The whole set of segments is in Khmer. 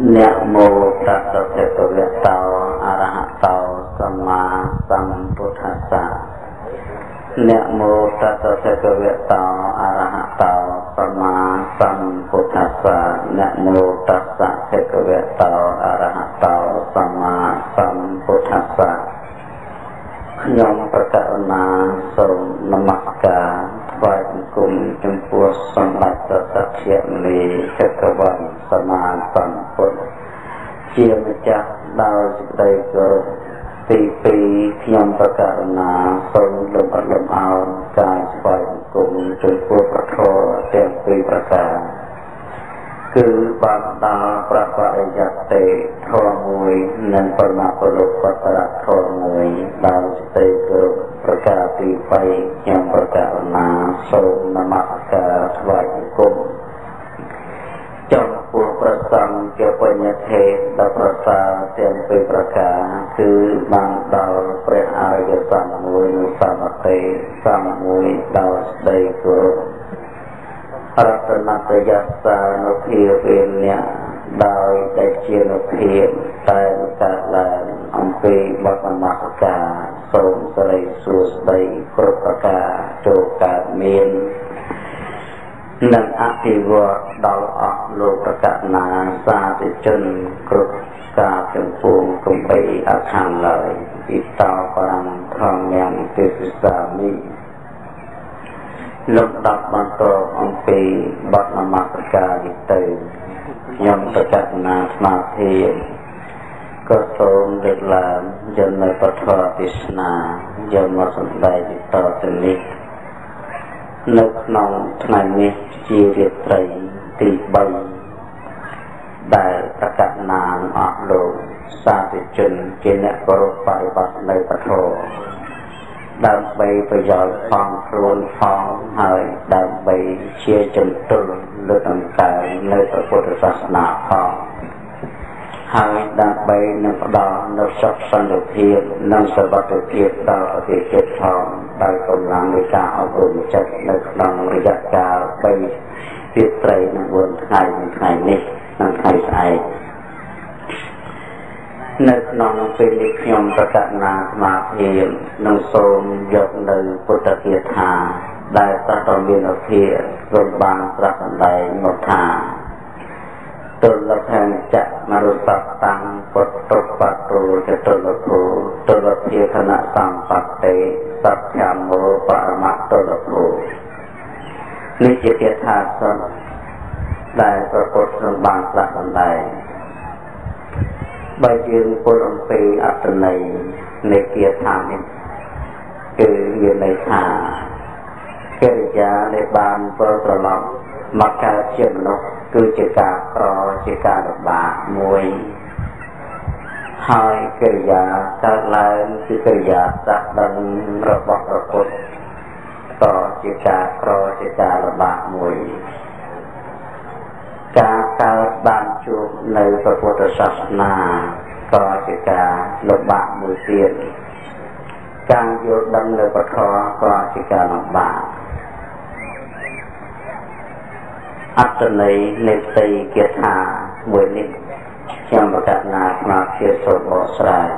Nẹ mô tát sa thế ca ve tao a ra hạt tao samma sambuddhassa. Nẹ mô tát sa thế ca ve tao a ra hạt tao samma sambuddhassa. Nẹ mô tát sa thế ca ve tao a ra hạt tao samma sambuddhassa. ខ្ញុំប្រកាសណាសូមនមស្ការថ្វាយបង្គំចំពោះសម្ដេចព្រះសក្យមុនីចក្រវរ្មសម្មាសម្ពុទ្ធជាម្ចាស់ដោយសេចក្តីគោរពទីពីរខ្ញុំប្រកាសណាសូមលំអរលំអោនកាយថ្វាយបង្គំចំពោះព្រះធម៌ទាំងពីរប្រការគឺបានដល់ព្រះបរិយត្តិធម៌មួយនិងបរមពលុបតរធម៌មួយដោយសេចក្តីគោរពប្រការទី3ខ្ញុំប្រកាសណាសូមនមស្ការថ្វាយបង្គំចំពោះព្រះសង្ឃជាបញ្ញធេដ៏ប្រសើរទាំងពីរប្រការគឺបានដល់ព្រះអរិយសង្ឃមួយនិងសមទេសង្ឃមួយដោយសេចក្តីគោរពរតនតយសានុភាវេអ្នកដោយតែជានុភាពតែកើតឡើងអំពីបទនមស្ការសូមសិរីសួស្តីគ្រប់ប្រការចូលកើតមាននិងអភិវឌ្ឍដល់អស់លោកប្រកណាសាធុជនគ្រប់ការទាំងពួងគំបីអខានឡើយទីតោប្រាំធម្មយ៉ាងទេសសាមីលំដាប់បន្តអំពីបទនមស្ការនេះទៅខ្ញុំប្រកាសណាស្មារតីក៏សូមលើកឡើងយកនៅពធទេសនាយកមកសម្ដែងតទៅនេះនៅក្នុងថ្ងៃនេះជារាត្រីទី3ដែលប្រកាសណាអស់លោកសាធុជនជាអ្នកគោរពបរិបត្តិនៅពធដើម្បីប្រយោជន៍ផងខ្លួនផងហើយដើម្បីជាជំទល់លើកតម្កើងនៅព្រះពុទ្ធសាសនាផងហើយដើម្បីនឹងផ្ដល់នូវសុខសន្តិភាពនិងសុវត្ថិភាពដល់ប្រទេសជាតិផងដោយកម្លាំងនៃការអប់រំចិត្តនៅក្នុងរយៈកាល3រាត្រីនិង4ថ្ងៃថ្ងៃនេះនិងថ្ងៃស្អែកនៅក្នុងពេលនេះខ្ញុំប្រកាសណាសមាធិនឹងសូមយកនៅពុទ្ធគាថាដែលសត្វមានអភិរំបានត្រាស់សម្ដែងមកថាទុលភេចៈមរុសតតាំងពុទ្ធបតុចតុលភោទុលភាខណៈសម្បត្តិសត្យមោបរមតុលភោនេះជាគាថាសំដែលព្រះពុទ្ធទ្រង់បានត្រាស់សម្ដែងបើយើងពលអំពីអត្តន័យនៃគាថានេះគឺមានន័យថាកិរិយាដែលបានប្រត្រឡប់មកកើតជាមនុស្សគឺជាការក្រជាការលំបាកមួយហើយកិរិយាកើតឡើងគឺកិរិយាសក្តិរបស់ព្រះពុទ្ធក៏ជាការក្រជាការលំបាកមួយការកើតបានជួបនៅព្រះពុទ្ធសាសនាក៏ជាការលំបាកមួយទៀតការយល់ដឹងនៅពធក៏ជាការលំបាកអត្តន័យនៃផ្ទៃគាថាមួយនេះខ្ញុំប្រកាសណាស្មារតីសូមបកស្រាយ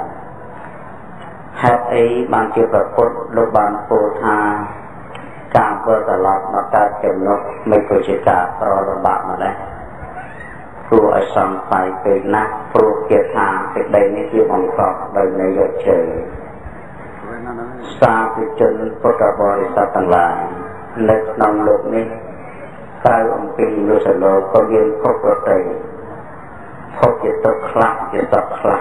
ហេតុអីបានជាព្រះពុទ្ធលោកបានពោលថាការធ្វើត្រឡប់មកកើតចំណុចមិនក៏ជាការប្រលំបាកម្ល៉េះព្រោះឲ្យសង្ស័យពេកណាស់ព្រោះគាថាសេចក្តីនេះជាបង្កប់ដោយន័យយកជើសាធុជនពុទ្ធបរិស័ទទាំងឡាយនៅក្នុងលោកនេះក្រៅអំពីមនុស្សលោកក៏មានគ្រប់ប្រតិភពជាទុកខ្លះជាសត្វខ្លះ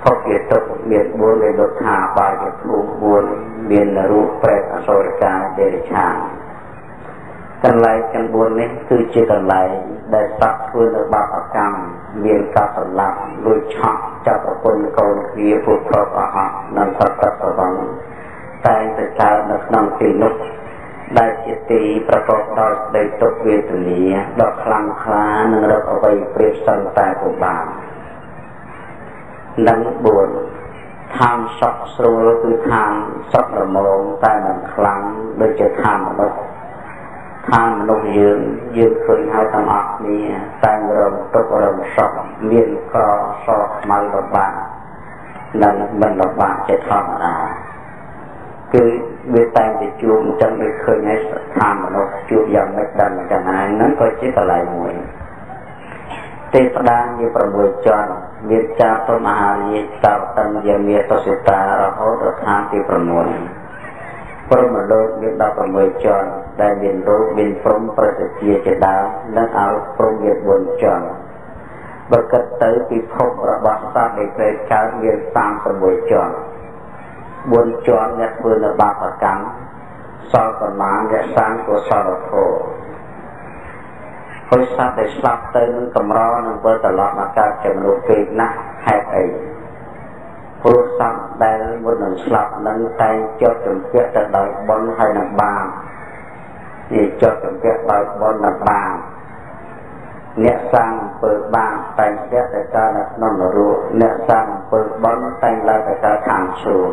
ភពជាទុកមាន4នៃលោកថាបាយជាភូមិ4មានរូបប្រេតអសុរកាយដេរឆានកន្លែងទាំង4នេះគឺជាកន្លែងដែលសត្វធ្វើនៅបាបកម្មមានការសម្លាប់លួចឆក់ចាប់ប្រពន្ធកូនគ្នាពុទ្ធប្រអហៈនិងសត្វសវង្សតែទៅកើតនៅក្នុងទីនោះដែលជាទីប្រកបដោយក្តីទុក្ខវេទនាដ៏ខ្លាំងក្លានិងរកអ្វីព្រៀបសឹងតែពុំបាននិង4ឋានសុខស្រួលគឺឋានសុខរមងតែមិនខ្លាំងដូចជាឋានមនុស្ស tham nục dương khơi hai thằng ác ni sang rồng tốt rồng sọc miền cò sọc mai độc bạn nên mình độc bạn chết thầm là cứ biết tay thì chuông chân bị khơi ngay tham nục chuông dòng mấy đầm chẳng ai nó có chết ở lại mũi tê đan như phần mùi tròn miền cha tô mà như tạo tâm dân miền tô sự ta ra hốt được tham thì phần mùi phần mùi đôi miền đọc phần mùi tròn đại miền đôi miền phongประสิทธิ์จะดาวนั่งเอาพรหมเวียนบนจอนบกตtới ពិភពរបស់សត្វដែលត្រូវកើតមាន36ជាន់4ជាន់អ្នកធ្វើនៅបាបកម្មសល់ប្រមាណអ្នកសាងកុសលធម៌ហើយសត្វដែលស្លាប់ទៅនឹងកម្រនឹងវិលត្រឡប់មកកើតជាមនុស្សពេកណាស់ហេតុអីព្រោះសត្វដែលមុននឹងស្លាប់នឹងតែងជាប់ជំពាក់ទៅដោយបុណ្យហើយនឹងបាបនេះជាប់ជំពាក់ដោយបុណ្យនិងបាបអ្នកសាងអំពើបាបតែងតែកើតនៅក្នុងនរកអ្នកសាងអំពើបុណ្យតែងឡើងទៅកើតខាងជ្រុល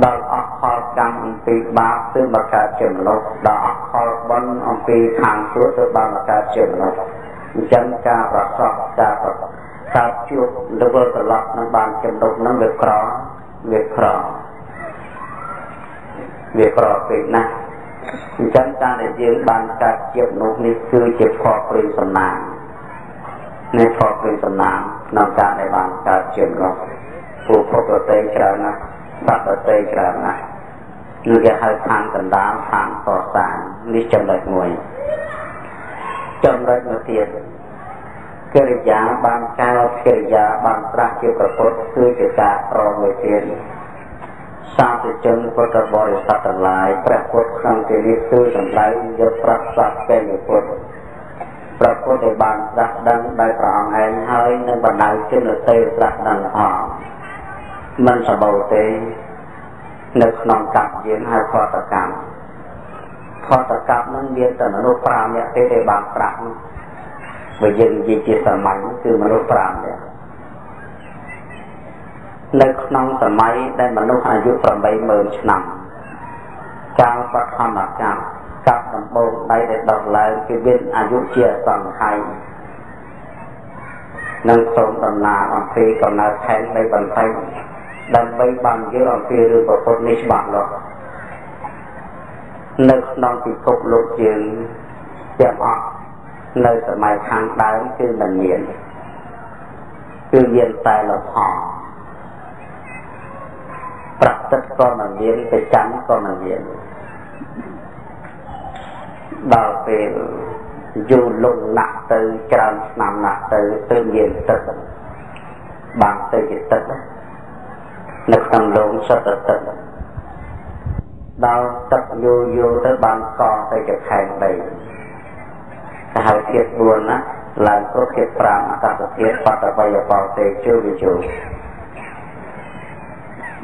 ដល់អស់ផលកម្មអំពីបាបទើបមកកើតជាមនុស្សដល់អស់ផលបុណ្យអំពីខាងជ្រុលទើបបានមកកើតជាមនុស្សអញ្ចឹងការប្រសពការកើតជួបទៅវិលត្រឡប់នឹងបានជាមនុស្សនឹងវាក្រពេកណាស់អញ្ចឹងការដែលយើងបានកើតជាមនុស្សនេះគឺជាផលព្រមសំណាងនៃផលព្រមសំណាងក្នុងការដែលបានកើតជាមនុស្សពួកពុទ្ធទេច្រើនណាស់សត្វទេច្រើនណាស់នឹងគេហៅខាងកណ្ដាលខាងកសាងនេះចំណុចមួយចំណុចមួយទៀតកិរិយាបានកើតកិរិយាបានត្រាស់ជាប្រពុតគឺជាការប្រមួយទៀតសាធុជនពុទ្ធបរិស័ទទាំងឡាយព្រះពុទ្ធក្នុងទីនេះគឺសម្ដៅយកប្រសាទពេញពុទ្ធព្រះពុទ្ធដែលបានត្រាស់ដឹងដោយព្រះអង្គឯងហើយនឹងបណ្ដៅជនទៅត្រាស់ដឹងផងមិនសម្បូរទេនៅក្នុងកັບយើងហៅផតកម្មនឹងមានតែមនុស្ស5នាក់ទេដែលបានត្រាស់បើយើងនិយាយជាសាមញ្ញគឺមនុស្ស5នាក់នៅក្នុងសម័យដែលមនុស្សអាយុ 80000 ឆ្នាំកាលបឋមកម្មកាប់ដំបូងដៃដែលដុះឡើងគឺមានអាយុជាសង្ខ័យនឹងសូមដំណើរអំពីកំណើតខែននៃបន្ថែមដើម្បីបានយល់អំពីរឿងប្រពុតនេះច្បាស់លាស់នៅក្នុងពិភពលោកយើងទាំងអស់នៅសម័យខាងដើមគឺមិនមានគឺមានតែលំហប្រតិទក៏មិនមានប្រចាំក៏មិនមានដល់ពេលយូរលងណាក់ទៅច្រើនឆ្នាំណាស់ទៅមានទឹកបានទៅជាទឹកនៅក្នុងលងសត្វទឹកដល់ទឹកយូរទៅបានកទៅជាខែងដីទៅហើយធាតុ4ណាឡើងគ្រប់ធាតុ5អាកាសធាតុបតវយបោតេជវិជោ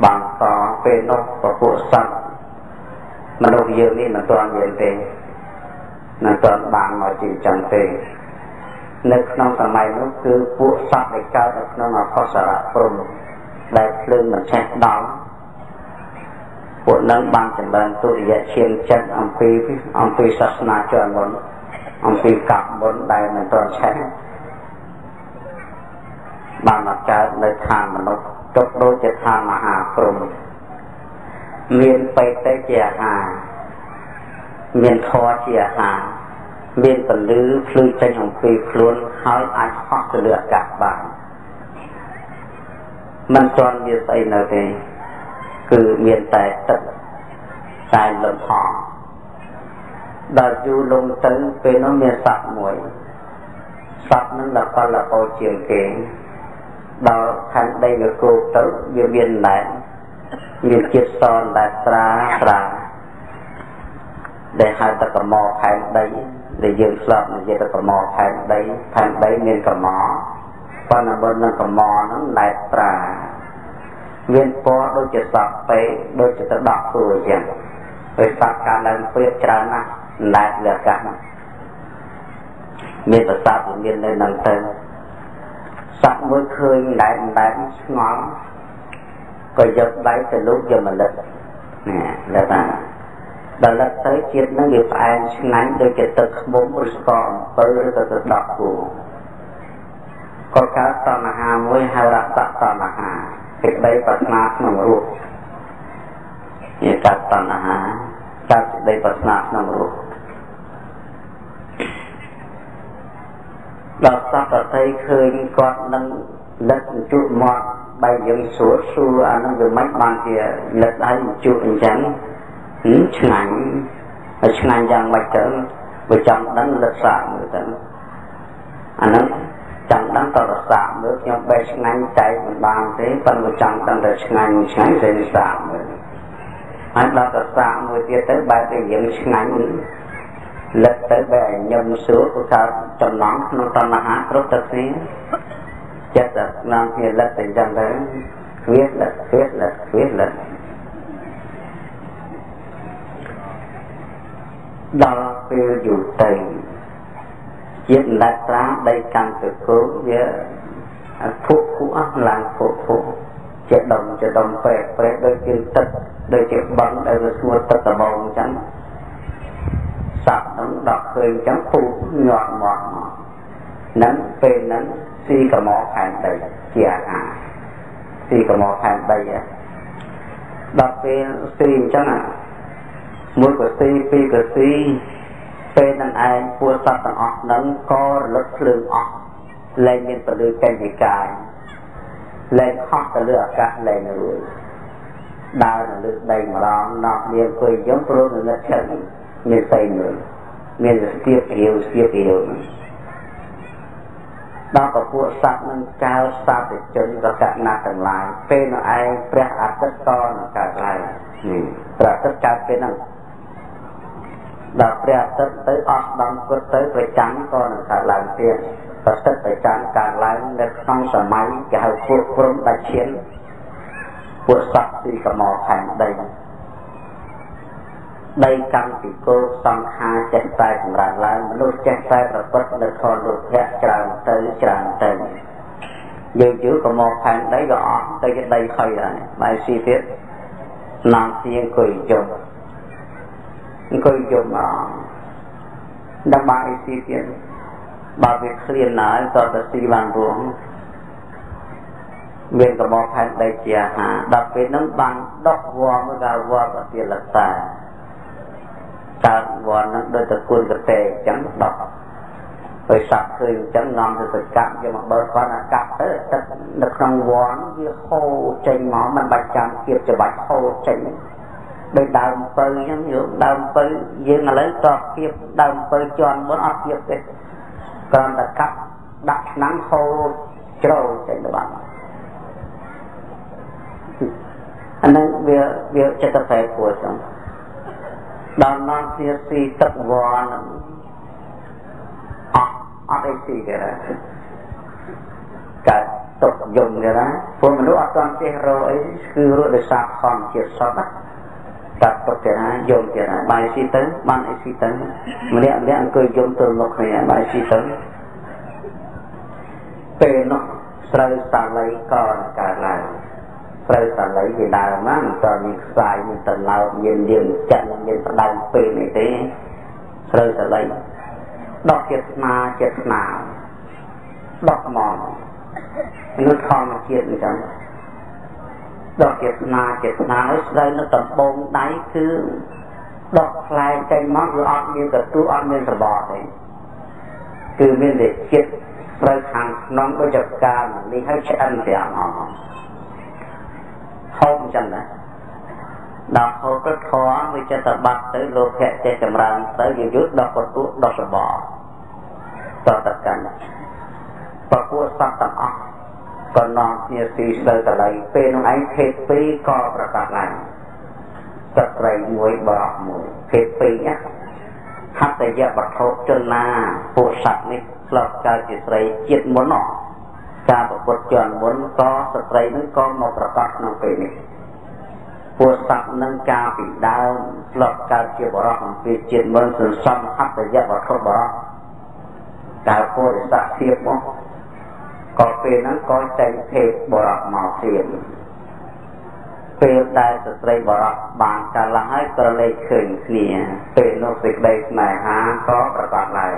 បានកពេលនោះពពួកសត្វមនុស្សយើងនេះមិនទាន់មានទេមិនទាន់បានមកជាចឹងទេនៅក្នុងសម័យនោះគឺពួកសត្វដែលកើតនៅក្នុងអកុសលព្រំដែលភ្លើងមិនឆេះដល់ពួកនឹងបានចម្រើនទុរិយឈាមចិត្តអំពីសាសនាជាន់មុនអំពីកັບមុនដែលមិនទាន់ឆេះបានមកកើតនៅឋានមនុស្សទុកដូចជាឋានមហាព្រំមានបេតិជាអាហារមានធម៌ជាអាហារមានពលឺភ្លឺចេញអំពីខ្លួនហើយអាចហោះទៅលើអាកាសបានមិនទាន់មានស្អីនៅទេគឺមានតែទឹកតែលំហដល់យូរលងទៅពេលនោះមានសត្វមួយសត្វនឹងល្អជាងគេដល់ខាងដីវាគោទៅវាមានណែនមានជាតិសនដែលស្រាដែលហៅថាកម្មខែនដីដែលយើងស្លាប់និយាយថាកម្មខែនដីមានកម្មប៉ុន្តែបើនឹងកម្មហ្នឹងណែស្រាមានពណ៌ដូចជាសក់ពេកដូចជាទៅដកខ្លួនអញ្ចឹងពេលសត្វកាលឡើងព្រៀបច្រើនណាស់ណែលើអាកាសមានប្រសាទមាននៅនឹងទៅសត្វមួយឃើញណែស្ងល់ក៏យកដៃទៅលូកយកមកលឹកនេះលើថា Đã lật tới chiếc nó nghiệp ai ngánh đôi chết tức bốn mươi con bởi rồi tự đọc của có cá tàn hà mới hai lạc tạ tàn hà việc đây bật nát nằm ruột như cá tàn hà cá đây bật nát nằm ruột đọc ta có thấy khơi con nâng lật chút mọt bay dựng số xu anh nó mách bàn kìa lật ấy một chút chẳng ngành rằng bạch trở với chồng đánh lật sạm người ta anh ấy chồng đánh tao là sạm được nhưng bây ngành chạy một bàn thế phần của chồng đánh là ngành dễ sạm rồi anh đó là sạm người kia tới bài cái dựng ngành lật tới bè nhầm sữa của sao trong nón nó toàn là hát rất thật xí chết rồi làm thì lật tình rằng đấy viết lật đó phiêu dù tình chiếc lát lá đây càng tự cố với phúc phú làng phúc chết đồng phê đôi chân tích đôi chân bắn đôi mua tích là bầu chẳng sạc nóng đọc khơi chẳng phù nhọt mọt nắng phê nắng si cả mỏ hành đầy chìa si cả mỏ hành đầy đọc phê si chẳng à mỗi của si phi của si phê nâng ai vua sát tầng ọc nâng có lất lương ọc lên những tờ lưu cây gì cài lên khóc tờ lưu cả lên rồi đau là lưu đầy mà đó nọ niềm cười giống pro người ngất chân như xây người như là tiếp hiểu đó có vua sát nâng cao sát để chân và cả nạ tầng lại phê nó ai preh ạc tất to nó cả lại và tất cả phê nâng đọc ra tới ọc đông quốc tới phải trắng con là cả làm tiền và tất phải trắng càng lại được trong sở máy cái hậu cuộc phương đại chiến của sắp thì có mò thành đây căn thì cô xong hai chết tay của bạn lại mà lúc chết tay và bất được con được hẹn tràn tới dù chứ có một thành đấy gõ tới đây khơi rồi bài suy tiết làm thiên cười dùng đăng bài si tiền bảo việc liền nói cho ta si bàn ruộng miền có một hành đầy chìa hạ đặc biệt nâng bằng đốc vò mới gà vò và tiền là tài cả vò nâng đôi ta quân cái tề chẳng đọc rồi sạc khơi chẳng ngon thì phải cắt cho mà bớt con là cắt tới là không vò nó kia khô chênh máu mình bạch chạm kiếp cho bạch khô chênh đây đào phơi giống như đào phơi dương là lấy to kiếp đào phơi tròn muốn ấp kiếp đấy còn là cắt đặt nắng khô trâu trên bạn anh ấy việc cho ta phải của chúng đào non xia xì tất vò đây xì cái đó cả tục dùng cái đó phụ mình lúc toàn xe rồi cứ rồi để sạc còn chiếc sọt đó đặt tốt cái này dùng cái này bài si tấn ban ai si tấn mà lẽ cười dùng từ một này bài si tấn về nó rơi sàn lấy còn cả lại rơi sàn lấy thì đào má cho những sai những tầng nào nhìn chân nhìn đào về này thế rơi sàn lấy đọc chết nào đọc mòn nó không chuyện chẳng đọc chết nào nó tầm bông đáy cứ đọc lại tranh móc rồi ọc như cái tu ọc như cái bò đấy cứ miền để chết rồi thằng nóng có chập ca mà đi hết sẽ ăn thì họ không chẳng đấy đọc hồ rất khó vì cho ta bắt tới lô khẽ cho chầm ràng tới dù chút đọc có tu đọc sẽ bò cho tất cả và của sát tầm ọc còn non như si sơ ta lấy phê nó ánh phê phê co và các lại tất rầy muối bọt muối phê phê nhé hát ta dạy bật hộp chân na bộ sạch này lọc ca chỉ sợi chết muốn nọ ca bộ bột chuẩn muốn có tất rầy nó có một các nó phê này bộ sạch nâng ca bị đau lọc ca chỉ bỏ rọc vì chết muốn sự xong hát ta dạy bật hộp bỏ cả cô để sạch thiệp không có phê nó có chạy thịt bỏ rọc màu thiệp ពេលដែលស្ត្រីបរោះបានកាលឡើងហើយក៏លេចឃើញគ្នាពេលនោះសេចក្តីស្នេហាក៏ប្រកបឡើង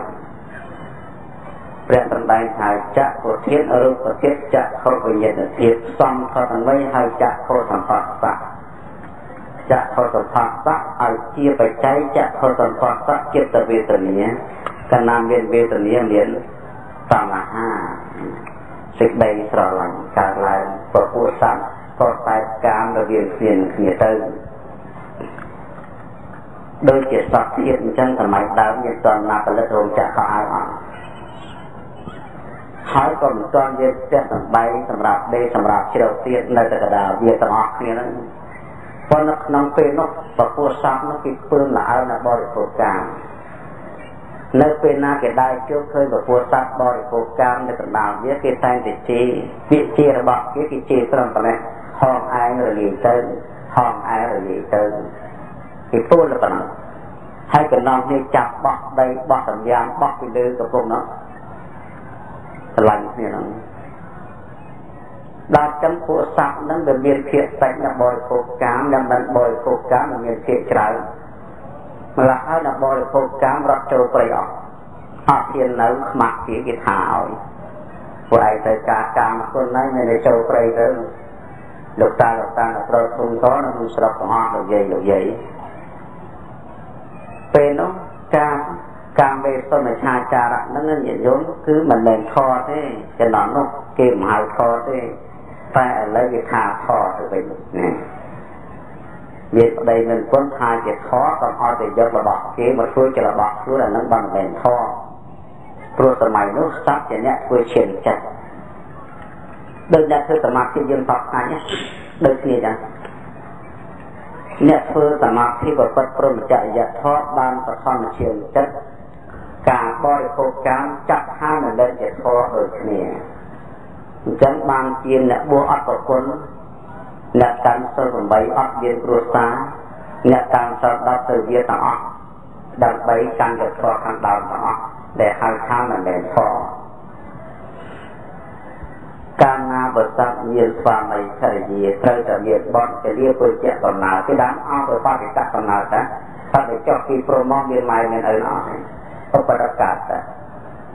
ព្រះសម្ដែងថាចក្ខុធាតុរូបធាតុចក្ខុវិញ្ញាណធាតុសំខទាំង3ហើយចក្ខុសម្បត្តិចក្ខុសម្បត្តិឲ្យជាបច្ច័យចក្ខុសម្បត្តិចិត្តវេទនាកណ្ណាមានវេទនាមានតណ្ហាសេចក្តីស្រឡាញ់កើតឡើងពពុះសត្វក៏តែកាមរវាងគ្នាទៅដូចជាសត្វធាតុអញ្ចឹងសម័យដើមមានតណ្ហាផលិតរោងចក្រក៏ឲ្យអត់ហើយក៏មិនទាន់យកផ្ទះសម្បែងសម្រាប់ដេកសម្រាប់ជ្រៅទៀតនៅតែកណ្ដាលវាទាំងអស់គ្នាហ្នឹងប៉ុន្តែក្នុងពេលនោះពពុះសត្វនោះគេពើមល្អនៅបរិភោគកាមនៅពេលណាគេដើរជួបឃើញពពុះសត្វបរិភោគកាមនៅកណ្ដាលវាគេតែងតែជេរពាក្យជេររបស់គេជេរត្រឹមប៉ុណ្ណេះហងឯងរលាយទៅហងឯងរលាយទៅគេពួលប៉ុណ្ណឹងហើយកណ្ដោនេះចាប់បោះដីបោះសម្ញាំបោះពីលើកំពុងនោះឆ្លាញ់គ្នាហ្នឹងដល់ចឹងពួកសត្វហ្នឹងវាមានភាគសាច់នៅបរិភោគកាមដែលមិនបរិភោគកាមវាមានភាគច្រើនម្ល៉េះហើយដល់បរិភោគកាមរត់ចូលព្រៃអស់អត់ហ៊ាននៅខ្មាស់គេថាឲ្យពួកឯងទៅការកាមគុណហ្នឹងមិនចូលព្រៃទៅលោកតាប្រត់ធំតនៅក្នុងស្រុកទាំងអស់លោកយាយពេលនោះកាមវេទនឆាចារៈហ្នឹងញាតិញោមគឺមិនមែនខទេចំណងនោះគេមិនហៅខទេតែឥឡូវគេថាខទៅវិញណាមានប្តីមិនពុនថាជាខក៏អត់ទៅយករបស់គេមកធ្វើជារបស់ខ្លួនអានឹងមិនមែនខព្រោះសម័យនោះសត្វជាអ្នកធ្វើឈាមចិត្តដូចអ្នកធ្វើសមាធិយើងតបថ្ងៃដូចគ្នាចឹងអ្នកធ្វើសមាធិប្រព្រឹត្តព្រមចរិយធម៌បានបឋមឈាមចិត្តការបរិភោគកាមចាត់ថានៅលើជាធម៌ដូចគ្នាអញ្ចឹងបានជាអ្នកបួសអត់ប្រគុណអ្នកកាន់សិល8អត់មានគ្រួសារអ្នកកាន់សិល10ទៅវាទាំងអស់ដើម្បីកាន់តែធម៌ខាងដើមទាំងអស់ដែលហៅថាមិនមែនធម៌កាលណាបើសត្វមានស្វាមីភរិយាត្រូវតែមានបទពលាពុជៈកំណើគេដើមអស់ទៅបរិកកំណើតាថាទៅចុះពីព្រមមកមានម៉ែមានឪអស់ឧបរកាត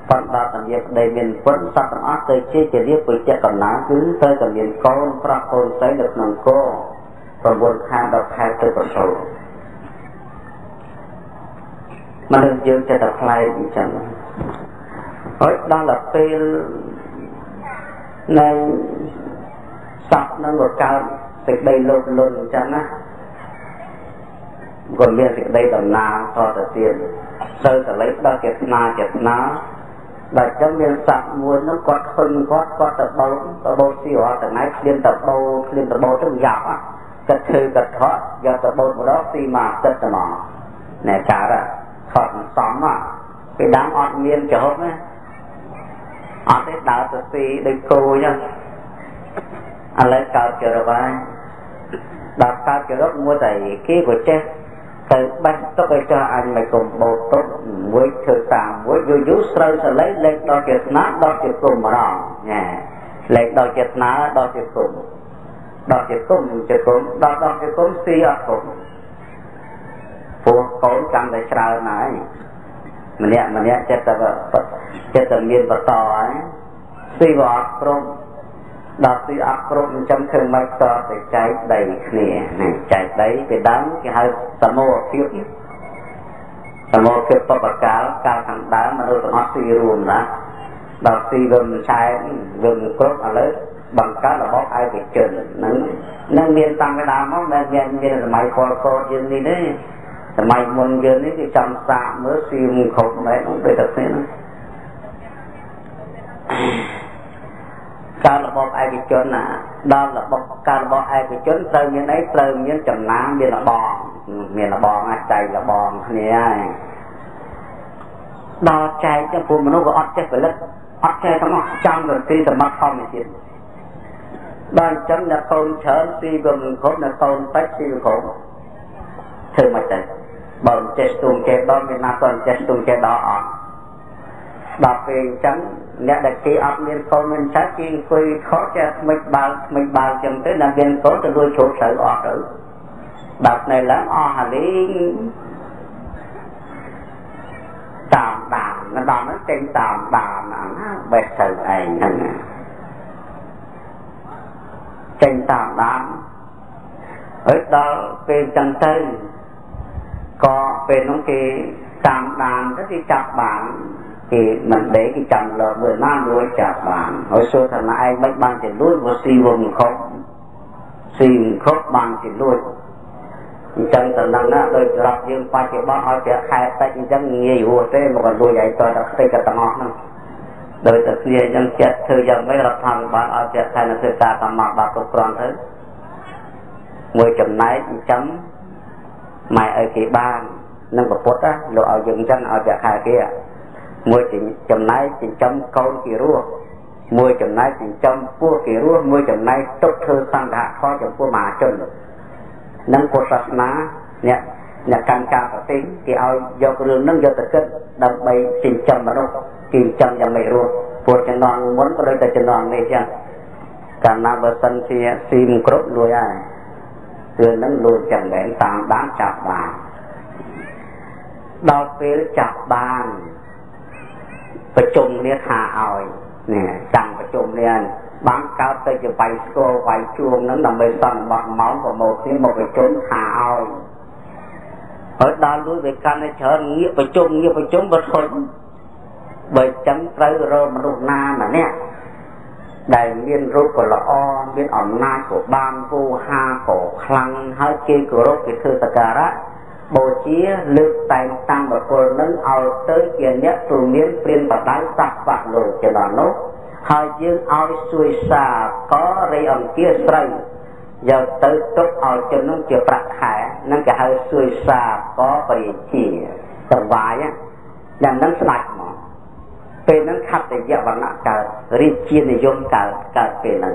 ប៉ុន្តែតាមយកប្តីមានពុទ្ធសត្វទាំងអស់ទៅជាលាពុជៈកំណើគឺត្រូវតែមានកូនប្រុសកូនស្រីនៅក្នុងគោ9ខែ10ខែទៅប្រសូតមនុស្សយើងចិត្តតែខ្លែងអញ្ចឹងហើយដល់ទៅពេលនៃសត្វនឹងក៏កើតសេចក្តីលោភលន់អញ្ចឹងណាក៏មានសេចក្តីដំណាលតទៅទៀតទៅសលេចដល់ចេតនាដល់ចឹងមានសត្វមួយនោះគាត់ឃើញគាត់ទៅបោតស៊ីរត់ថ្ងៃឃ្លានទៅបោទៅយ៉ាប់គាត់ធ្វើគាត់ខកយកទៅបោតម្ដងស៊ីមកទឹកត្មងណែការខកសំពេលដើមអត់មានចហុកណាអត់ទេដើរទៅស៊ីដូចគោអញ្ចឹងឥឡូវកើតចរវាយដល់កើតចរកមួយតែគេក៏ចេះទៅបេះទុកឲ្យចោះអញមិនកុំបោតទុកមួយធ្វើតាមមួយយូរស្រូវសលេងលេខដល់ចេតនាដល់ជាគុំម្ដងញ៉ែលេខដល់ចេតនាដល់ជាគុំដល់ជាគុំដល់ជាគុំស៊ីអត់គុំពួកកូនចាំតែច្រើនហើយម្នាក់ចិត្តតែមានបន្តហើយស៊ីវាអត់ព្រមដល់ស៊ីអត់ព្រមអញ្ចឹងធ្វើមិនតទៅចែកដីគ្នាចែកដីពីដើមគេហៅសមូហភាពបបកាលកាលខាងដើមមនុស្សទាំងអស់ស៊ីរួមណាដល់ស៊ីវិញឆែកវិញគ្រប់ឥឡូវបង្កើតរបបឯកជននឹងមានតាំងពីដើមមកមិនមានសម័យពលកោយើងនេះទេសម័យមុនយើងនេះគេចាំសាកមើលស៊ីមិនគ្រប់មែនដូចតែនេះការរបបឯកជនណាដល់របបការរបបឯកជនត្រូវមានអីត្រូវមានចំណាំមានលបងអាចចែកលបងគ្នាហើយដល់ចែកទៅពួកមនុស្សក៏អត់ចេះផលិតអត់ចេះទាំងអស់ចាំទៅទីសម្បត្តិធម្មជាតិដល់អញ្ចឹងអ្នកកូនច្រើនស៊ីក៏មិនគ្រប់អ្នកកូនតិចស៊ីក៏គ្រប់ធ្វើមិនទៅបើចេះស្ទុំចេះដល់មានណាក៏ចេះស្ទុំចេះដល់អត់ đọc về chẳng nè đặc kỳ ấp miền cô miền trái chi quỳ khó cho mình bao chừng tới là miền cố từ đuôi chỗ sở ọt tử đọc này lắm hà lý tạm đàm nó đọc nó trên tạm đàm nó bệt sự này trên tạm đàm ở đó về chân tư có về nó cái tạm đàm rất đi chặt bạn thì mình để cái chồng là 10 năm đuôi chặt bạn hồi xưa thằng ai mấy ban thì đuôi một xì vùng khóc ban thì đuôi chân từ năng á tôi đọc dương qua chỉ bao họ sẽ khai tay chân nhiều thế mà còn đuôi vậy tôi đọc tay cái tầng ngọn nữa đời thực nhiên dân chết thư dân mấy lập thằng bạn họ sẽ khai là thư ta tầm mặt bạc tục tròn thứ 10 chấm này chấm mày ở cái ban nâng vào phốt á lộ ở dựng chân ở chợ khai kia 10 chấm này chỉ chấm câu kỳ rùa 10 chấm này chỉ chấm cua kỳ rùa 10 chấm này tốt thư sang hạ khó chấm cua mà chân nâng cô sát ná nè căn cả có tính thì ao do cái rừng nâng do tự kết đập bay chỉ chấm mà đâu chỉ chấm và mày rùa phốt chân non muốn có đây tại chân non này chăng cả nam bờ sân thì sim crop lùi ai rồi nâng lùi chẳng để tạm đáng chặt bàn đau phía chặt bànประชุมเนี่ยหาเอาเนี่ยจังประชุมเนี่ยบางครั้งก็จะไปโซ่ไปช่วงนั้นเราไปสั่งบักเมาส์กับโมที่มาประชุมหาเอาở đó lui về căn này chờ nghĩaประชุมbất thuận bởi chấm tới rồi mà lúc na mà nè đại miền rốt của lọ miền ẩm na của ban vô ha của khăn hơi kia của rốt cái thư tất cả đó bộ chia lực tài tăng và cô nâng ao tới kia nhất từ miền biên và đáy sạc bạc lộ cho nó nốt hai dương ao xuôi xa có rây ẩm kia srei giờ tới tốt ao cho nó chưa bạc khả nâng cả hai xuôi xa có bề chỉ tầm vài á làm nâng sạch màเป็นนั้นขัดแต่ยาวันนักการรีบเชียนในยมการเป็นนั้น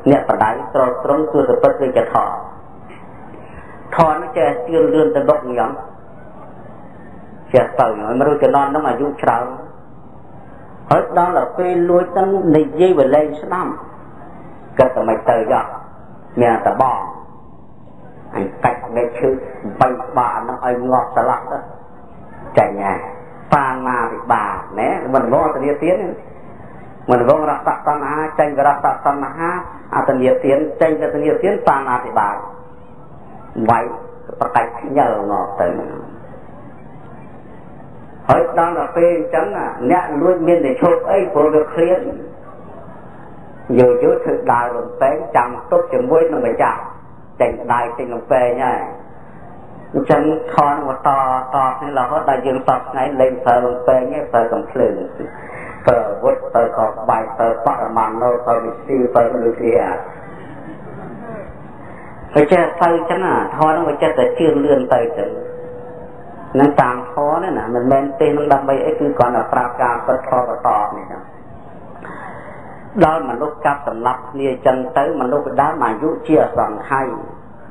เนี่ยประดายตรงตัวสะพัดเลยจะถอนนั่นจะเตือนตะดกอย่างจะเต่าอย่างไม่รู้จะนอนต้องอายุเช้าเฮ้ยđó là cái lốiตั้งในเยี่ยบเลยสนามก็ทำไมเตยอ่ะเนี่ยแต่บ่อไอ้กัดได้ชื่อใบบ่าน้ำไอ้งอกสลักđóใจไงphan mà bị bà nè mình vô tình tiến mình vô rắc tắc tan ha tranh cái rắc tắc tan ha tình tiến tranh cái tình tiến phan mà bị bà vậy bắt tay nhờ ngọt tới hỏi đó là phê chắn à nè luôn miên để chốt ấy của được khiến nhiều chút thực đại rồi té chẳng tốt chừng mũi nó mới chạm tranh đại tranh lòng phê nha chân thon một to nên là hết đại dương sọc ngay lên sờ lồng phê nhé sờ cầm phừng sờ vút sờ cọp bài sờ phát màn nô sờ bị siêu sờ bị kia phải chơi sờ chắn à thon nó phải chơi tới chương lươn tới chừng nên tạm thó đấy nè mình men tên nó đâm bay ấy cứ còn là pra ca vật thò và to này nè đó mà lúc cắt sầm lấp lia chân tới mà lúc đá mà dụ chia sòn hay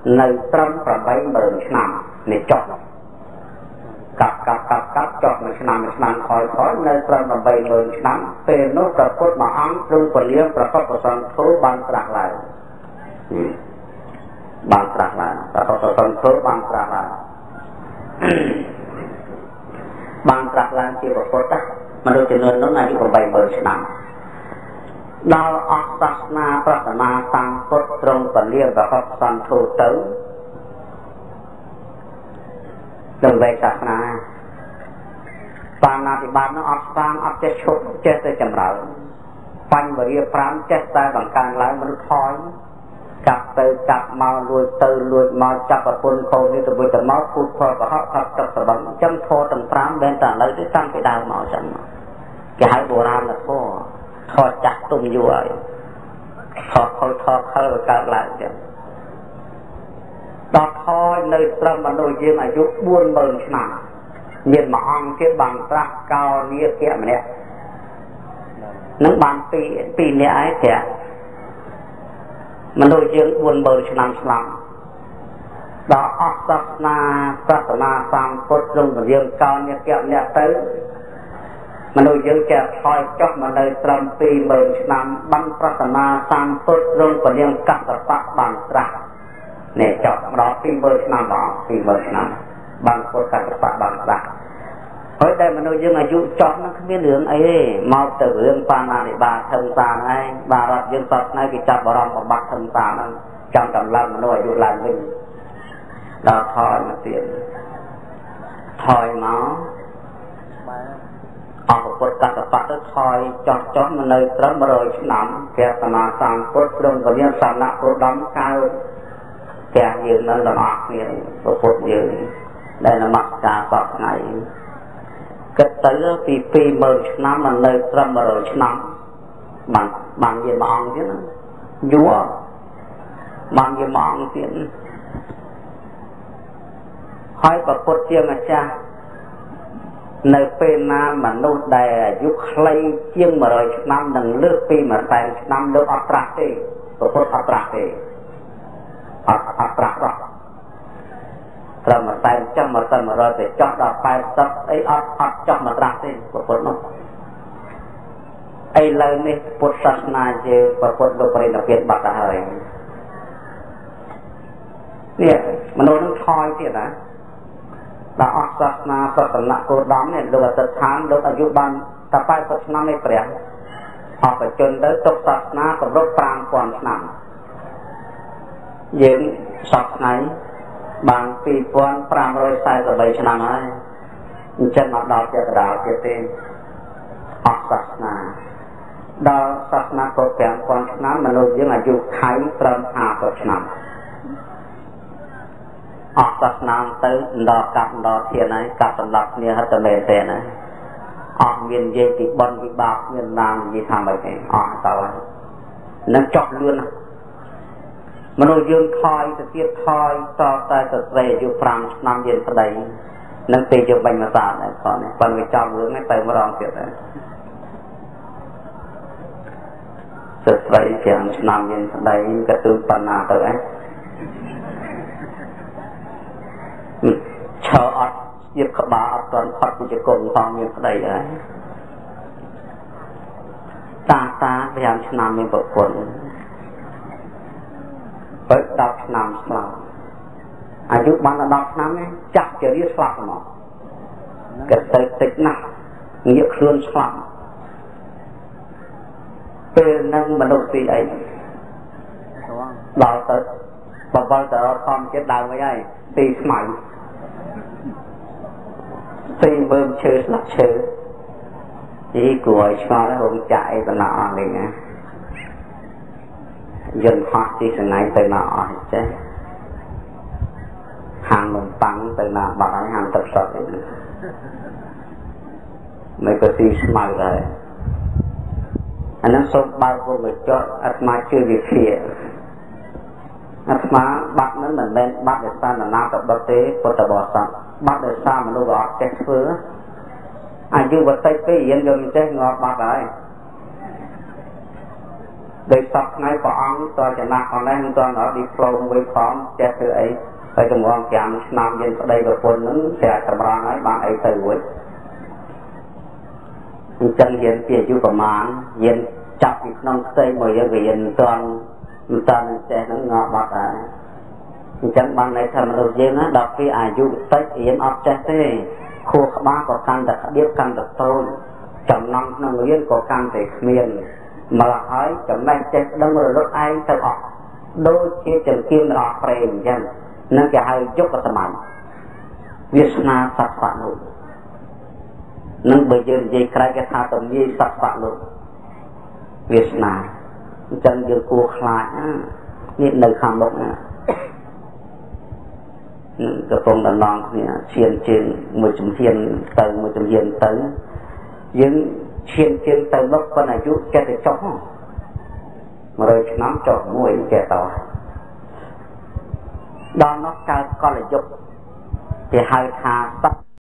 nơi trâm và bay bờ nằm để chọn cặp chọn một nằm khỏi nơi trâm và bay bờ nằm về nó tập cốt mà ăn rung và liếng và có một phần số ban trạc lại và có một phần số ban trạc lại ban trạc lại chỉ có cốt đó mà đôi chân nó này của bay bờ nằm đào óc sát naประสนาตังคดตรงกับเรียกกับสันโทเต๋อตรงไปศาสนาปานาติบาตน้องออกสร้างออกจะชุบเจตจำเราปัญบริยพรามเจตใจบางการหลายมนุษย์ถอยจับเตยจับเมาลวยเมาจับปะปนโคนี่ตัวบุตรเมาพูดพอกับเขาขับจับสะบังจำโทต่างพรามเดินต่างเลยที่ตั้งไปดาวเมาจังแกหายโบราณนะพ่อทอดจักตุ่มอยู่ไอ้ทอดเขาการหลายจังดอกทอในประมาณโดยเยี่ยมอายุบุญเบิ่งหนาเย็นมาอ่างเทียบบางตรักเกาเรียกแก่มาเนี่ยนังบางปีเนี่ยไอ้แก่มันโดยเยี่ยมบุญเบิ่งหนาดอกออกศาสนาศาสนาสามกฎลงกับเยี่ยมเกาเนี่ยแก่เนี่ยเต้ មនុស្សយើងចេះថយចុះមកនៅត្រឹម 20000 ឆ្នាំបានប្រាថ្នាតាមពុទ្ធរងពលាកសបៈបានត្រាស់នេះចប់ដល់ 20000 ឆ្នាំបង 20000 ឆ្នាំបានពុទ្ធកសបៈបានត្រាស់ហើយតែមនុស្សយើងអាយុចប់នឹងគ្មានរឿងអីទេមកទៅរឿងបាណានិបាតធឹងសានហើយបាទរដ្ឋយើងសពថ្ងៃគេចាប់បរំបបាក់ធឹងសានហ្នឹងចង់តម្លើងមនុស្សអាយុឡើងវិញដល់ថយមកទៀតថយមកអស់ពុទ្ធកសបៈទៅថយចោះចោះមកនៅត្រឹម100 ឆ្នាំព្រះសម្មាសម្ពុទ្ធព្រមក៏មានសំណាក់ពុទ្ធដំកើតផ្ទះយើងនៅទាំងអស់គ្នាពុទ្ធយើងដែលនមស្ការសពថ្ងៃគិតទៅពី 20000 ឆ្នាំមកនៅត្រឹម100 ឆ្នាំបានវាមួយអង្គទៀតយូរបានវាមួយអង្គទៀតហើយប្រពុតជាម្ចាស់នៅពេលណាមនុស្សដែលអាយុខ្លីជាង100 ឆ្នាំនិងលើសពី100 ឆ្នាំលោកអត់ត្រាស់ទេប្រពុតអត់ត្រាស់ទេអត់ត្រាស់ដល់ត្រឹមតែចុះមកទៅ100ទៅចុះដល់80អីអត់ចុះមកត្រាស់ទេប្រពុតនោះឥឡូវនេះពុទ្ធសាសនាយើងប្រពុតលោកបរិនិព្វានបាត់ទៅហើយនេះមនុស្សនឹងថយទៀតណាដល់អស់សាសនាប្រតនគោដមនេះលោកអតិដ្ឋានលោកអាយុបានតែ80 ឆ្នាំនេះព្រះអស់បជនទៅទុកសាសនាកម្រិត 5000 ឆ្នាំយើងសពថ្ងៃបាន 2543 ឆ្នាំហើយអញ្ចឹងមកដល់ជាកដាលទៀតទេអស់សាសនាដល់សាសនាគ្រប់ 5000 ឆ្នាំមនុស្សយើងអាយុខៃត្រឹម 50 ឆ្នាំអស់សាសនាទៅដល់កាប់ដល់ធានហើយកាប់សម្លាប់គ្នាហិតតែមែនទេណាអស់មាននិយាយពីបនវិបាកមានណាមនិយាយថាម៉េចទេអស់ទៅហើយនឹងចប់លឿនមនុស្សយើងថយទៅទៀតថយតតែស្ត្រីអាយុ5 ឆ្នាំយើងប្តីនឹងពេលយើងបាញ់មកសាទដែរផងនេះប៉ុន្តែចប់រឿងនេះទៅម្ដងទៀតដែរស្ត្រី5 ឆ្នាំយើងប្តីក៏ទូបណ្ណាទៅឯងឈើអត់ស្ទាបក្បាលអត់ទាន់ផុតពីជង្គង់ផងមានប្តីហើយតា5 ឆ្នាំមានប្រពន្ធបើ10 ឆ្នាំស្លាប់អាយុបាន10 ឆ្នាំចាស់ជារៀស្លាប់ហ្មងក៏ទៅតិចណាស់ងាកខ្លួនស្លាប់ពេលនឹងមនុស្សទីអីដល់ទៅបបលទៅធម្មជាតិដើមវិញហើយទីស្មៅទីមើលឈើស្លឹកឈើទីគួរឲ្យឆ្ងល់រោងចាក់អីបណ្ណាអស់នេះណាយន្តហោះទីសង្ហៃទៅណាអស់ចេះហាងនំប៉័ងទៅណាបាត់ហើយហាងទឹកសុទ្ធនេះមិនក៏ទីស្មៅដែរអានោះសូមបើកវងកញ្ចក់អាត្មាជឿវិភាអាត្មាបាត់នឹងមិនមែនបាត់ដោយសារណាទៅដុតទេពុទ្ធបរិស័ទបាត់ដោយសារមនុស្សអត់ចេះធ្វើអាយុវតិចពេករៀនយកមិនចេះងាប់បាត់ហើយដោយសពថ្ងៃព្រះអង្គតើចំណាស់ផងដែរមិនទាន់ដល់ឌីប្លូមមួយផងចេះធ្វើអីហើយចំនួន5 ឆ្នាំយើងប្តីប្រពន្ធនឹងស្រាប់តម្រង់ហើយបានអីទៅរួចអញ្ចឹងយើងពីអាយុប្រមាណយើងចាប់ពីក្នុងផ្ទៃមកយើងរៀនមិនទាន់ចេះនឹងងាប់បាត់ហើយអញ្ចឹងបានន័យថាមនុស្សយើងណាដល់ពីអាយុតិចរៀនអត់ចេះទេខួរក្បាលក៏កាន់តែក្តៀបកាន់តែតូចចំណងក្នុងរៀនក៏កាន់តែគ្មានម្ល៉េះហើយចំណេះចេះដឹងរលត់ឯងទៅអស់ដូចជាចង្កៀងរកប្រេងអញ្ចឹងនឹងគេហៅយុគសម័យវាសនាសត្វៈនោះនឹងបើយើងនិយាយក្រៅគេថាទំនាយសត្វៈនោះវាសនាអញ្ចឹងយើងគួរខ្លាចនេះនៅខាងមុខណាកំពុងដណ្ដងគ្នាឈានជើងមួយជំហានទៅមួយជំហានទៅយើងឈានជើងទៅមុខប៉ុន្តែអាយុចេះតែចុះ100 ឆ្នាំចុះមួយចេះតដល់នោះកើតកលយុគគេហៅថាសត្វ